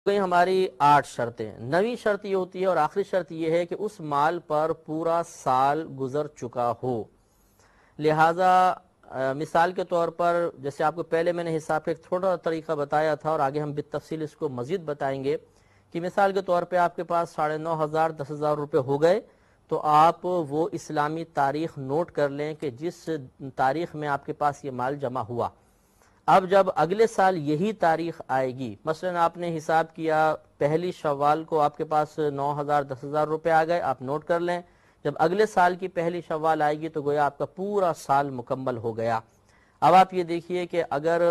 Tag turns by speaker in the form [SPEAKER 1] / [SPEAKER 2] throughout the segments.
[SPEAKER 1] گئی ہماری 8 شرطیں. 9ویں شرط یہ ہوتی ہے اور آخری شرط یہ ہے کہ اس مال پر پورا سال گزر چکا ہو. لہٰذا مثال کے طور پر جیسے آپ کو پہلے میں نے حساب کا ایک تھوڑا طریقہ بتایا تھا اور آگے ہم بالتفصیل اس کو مزید بتائیں گے کہ مثال کے طور پہ آپ کے پاس 9,500 10,000 روپے ہو گئے تو آپ وہ اسلامی تاریخ نوٹ کر لیں کہ جس تاریخ میں آپ کے پاس یہ مال جمع ہوا. اب جب اگلے سال یہی تاریخ آئے گی، مثلا آپ نے حساب کیا پہلی شوال کو آپ کے پاس 9,000 10,000 روپے آ گئے، آپ نوٹ کر لیں. جب اگلے سال کی پہلی شوال آئے گی تو گویا آپ کا پورا سال مکمل ہو گیا. اب آپ یہ دیکھیے کہ اگر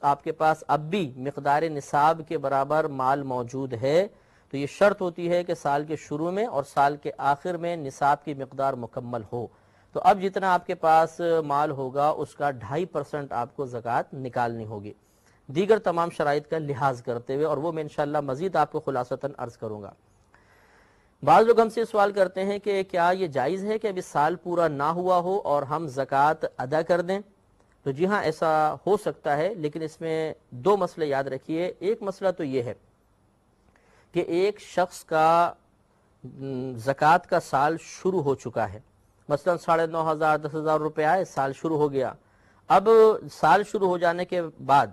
[SPEAKER 1] آپ کے پاس اب بھی مقدار نصاب کے برابر مال موجود ہے تو یہ شرط ہوتی ہے کہ سال کے شروع میں اور سال کے آخر میں نصاب کی مقدار مکمل ہو. تو اب جتنا آپ کے پاس مال ہوگا اس کا 2.5% آپ کو زکوٰۃ نکالنی ہوگی، دیگر تمام شرائط کا لحاظ کرتے ہوئے، اور وہ میں انشاءاللہ مزید آپ کو خلاصتاً عرض کروں گا. بعض لوگ ہم سے سوال کرتے ہیں کہ کیا یہ جائز ہے کہ ابھی سال پورا نہ ہوا ہو اور ہم زکوٰۃ ادا کر دیں؟ تو جی ہاں، ایسا ہو سکتا ہے، لیکن اس میں 2 مسئلے یاد رکھیے. ایک مسئلہ تو یہ ہے کہ ایک شخص کا زکوٰۃ کا سال شروع ہو چکا ہے، مثلا 9,500 10,000 روپے آئے، سال شروع ہو گیا. اب سال شروع ہو جانے کے بعد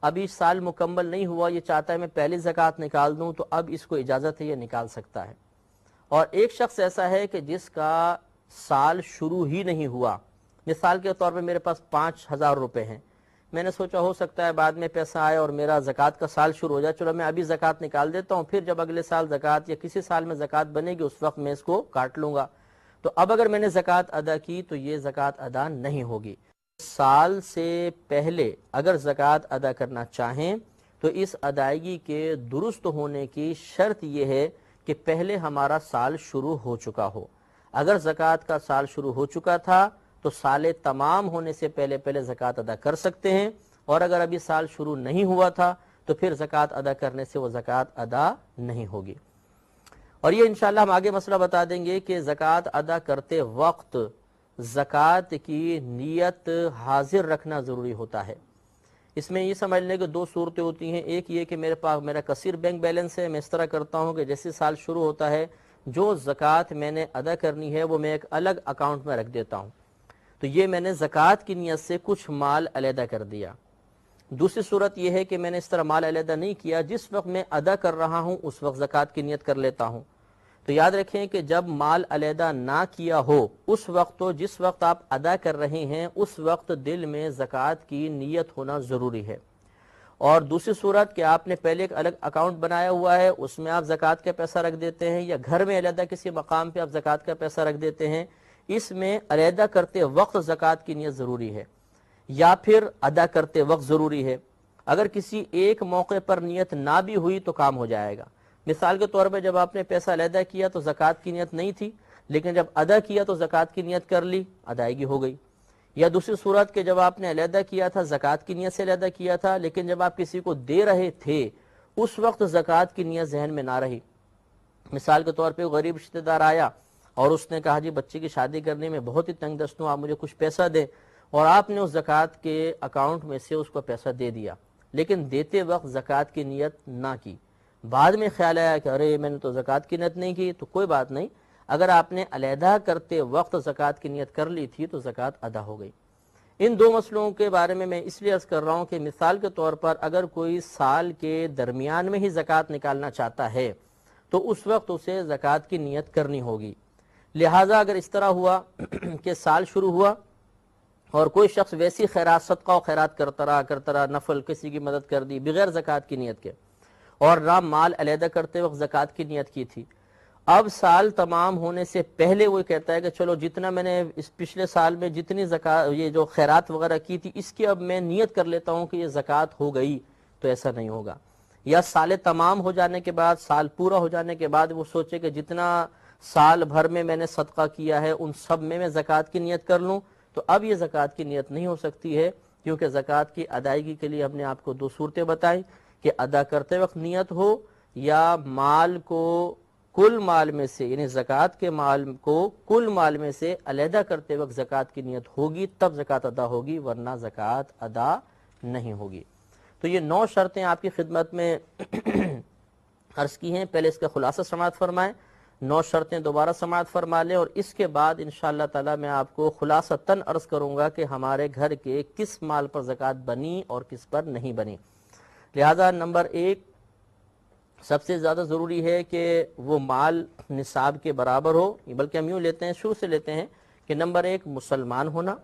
[SPEAKER 1] ابھی سال مکمل نہیں ہوا، یہ چاہتا ہے میں پہلی زکوٰۃ نکال دوں، تو اب اس کو اجازت ہے، یہ نکال سکتا ہے. اور ایک شخص ایسا ہے کہ جس کا سال شروع ہی نہیں ہوا، مثال کے طور پہ میرے پاس 5,000 روپے ہیں، میں نے سوچا ہو سکتا ہے بعد میں پیسہ آئے اور میرا زکوٰۃ کا سال شروع ہو جائے، چلو میں ابھی زکوٰۃ نکال دیتا ہوں، پھر جب اگلے سال زکوٰۃ یا کسی سال میں زکوٰۃ بنے گی اس وقت میں اس کو کاٹ لوں گا. تو اب اگر میں نے زکوٰۃ ادا کی تو یہ زکوٰۃ ادا نہیں ہوگی. سال سے پہلے اگر زکوٰۃ ادا کرنا چاہیں تو اس ادائیگی کے درست ہونے کی شرط یہ ہے کہ پہلے ہمارا سال شروع ہو چکا ہو. اگر زکوٰۃ کا سال شروع ہو چکا تھا تو سال تمام ہونے سے پہلے زکوٰۃ ادا کر سکتے ہیں، اور اگر ابھی سال شروع نہیں ہوا تھا تو پھر زکوٰۃ ادا کرنے سے وہ زکوٰۃ ادا نہیں ہوگی. اور یہ انشاءاللہ ہم آگے مسئلہ بتا دیں گے کہ زکوٰۃ ادا کرتے وقت زکوٰۃ کی نیت حاضر رکھنا ضروری ہوتا ہے. اس میں یہ سمجھ لیں کہ 2 صورتیں ہوتی ہیں. ایک یہ کہ میرے پاس میرا کثیر بینک بیلنس ہے، میں اس طرح کرتا ہوں کہ جیسے سال شروع ہوتا ہے جو زکوٰۃ میں نے ادا کرنی ہے وہ میں ایک الگ اکاؤنٹ میں رکھ دیتا ہوں، تو یہ میں نے زکوٰۃ کی نیت سے کچھ مال علیحدہ کر دیا. دوسری صورت یہ ہے کہ میں نے اس طرح مال علیحدہ نہیں کیا، جس وقت میں ادا کر رہا ہوں اس وقت زکوٰۃ کی نیت کر لیتا ہوں. تو یاد رکھیں کہ جب مال علیحدہ نہ کیا ہو اس وقت تو جس وقت آپ ادا کر رہے ہیں اس وقت دل میں زکوٰۃ کی نیت ہونا ضروری ہے. اور دوسری صورت کہ آپ نے پہلے ایک الگ اکاؤنٹ بنایا ہوا ہے، اس میں آپ زکوٰۃ کا پیسہ رکھ دیتے ہیں، یا گھر میں علیحدہ کسی مقام پہ آپ زکوٰۃ کا پیسہ رکھ دیتے ہیں، اس میں علیحدہ کرتے وقت زکوٰۃ کی نیت ضروری ہے یا پھر ادا کرتے وقت ضروری ہے. اگر کسی ایک موقع پر نیت نہ بھی ہوئی تو کام ہو جائے گا. مثال کے طور پہ جب آپ نے پیسہ علیحدہ کیا تو زکوٰۃ کی نیت نہیں تھی، لیکن جب ادا کیا تو زکوٰۃ کی نیت کر لی، ادائیگی ہو گئی. یا دوسری صورت کہ جب آپ نے علیحدہ کیا تھا زکوٰۃ کی نیت سے علیحدہ کیا تھا، لیکن جب آپ کسی کو دے رہے تھے اس وقت زکوٰۃ کی نیت ذہن میں نہ رہی. مثال کے طور پہ غریب رشتہ دار آیا اور اس نے کہا جی بچے کی شادی کرنے میں بہت ہی تنگ دست ہوں، آپ مجھے کچھ پیسہ دیں، اور آپ نے اس زکوٰۃ کے اکاؤنٹ میں سے اس کو پیسہ دے دیا، لیکن دیتے وقت زکوٰۃ کی نیت نہ کی. بعد میں خیال آیا کہ ارے میں نے تو زکوٰۃ کی نیت نہیں کی، تو کوئی بات نہیں، اگر آپ نے علیحدہ کرتے وقت زکوٰۃ کی نیت کر لی تھی تو زکوٰۃ ادا ہو گئی. ان 2 مسئلوں کے بارے میں اس لیے عرض کر رہا ہوں کہ مثال کے طور پر اگر کوئی سال کے درمیان میں ہی زکوٰۃ نکالنا چاہتا ہے تو اس وقت اسے زکوٰۃ کی نیت کرنی ہوگی. لہٰذا اگر اس طرح ہوا کہ سال شروع ہوا اور کوئی شخص ویسی خیرات صدقہ و خیرات کرتا رہا نفل کسی کی مدد کر دی بغیر زکوٰۃ کی نیت کے، اور نہ مال علیحدہ کرتے وقت زکوٰۃ کی نیت کی تھی، اب سال تمام ہونے سے پہلے وہ کہتا ہے کہ چلو جتنا میں نے اس پچھلے سال میں جتنی زکوٰۃ یہ جو خیرات وغیرہ کی تھی اس کی اب میں نیت کر لیتا ہوں کہ یہ زکوٰۃ ہو گئی، تو ایسا نہیں ہوگا. یا سال تمام ہو جانے کے بعد، سال پورا ہو جانے کے بعد وہ سوچے کہ جتنا سال بھر میں نے صدقہ کیا ہے ان سب میں زکوٰۃ کی نیت کر لوں، تو اب یہ زکوٰۃ کی نیت نہیں ہو سکتی ہے، کیونکہ زکوٰۃ کی ادائیگی کے لیے ہم نے آپ کو 2 صورتیں بتائیں کہ ادا کرتے وقت نیت ہو، یا مال کو کل مال میں سے یعنی زکوٰۃ کے مال کو کل مال میں سے علیحدہ کرتے وقت زکوٰۃ کی نیت ہوگی تب زکوٰۃ ادا ہوگی، ورنہ زکوٰۃ ادا نہیں ہوگی. تو یہ 9 شرطیں آپ کی خدمت میں عرض کی ہیں، پہلے اس کا خلاصہ سماعت فرمائیں، 9 شرطیں دوبارہ سماعت فرما لیں، اور اس کے بعد انشاءاللہ تعالی میں آپ کو خلاصتاً عرض کروں گا کہ ہمارے گھر کے کس مال پر زکوٰۃ بنی اور کس پر نہیں بنی۔ لہذا نمبر 1 سب سے زیادہ ضروری ہے کہ وہ مال نصاب کے برابر ہو، بلکہ ہم یوں لیتے ہیں، شروع سے لیتے ہیں کہ نمبر 1 مسلمان ہونا،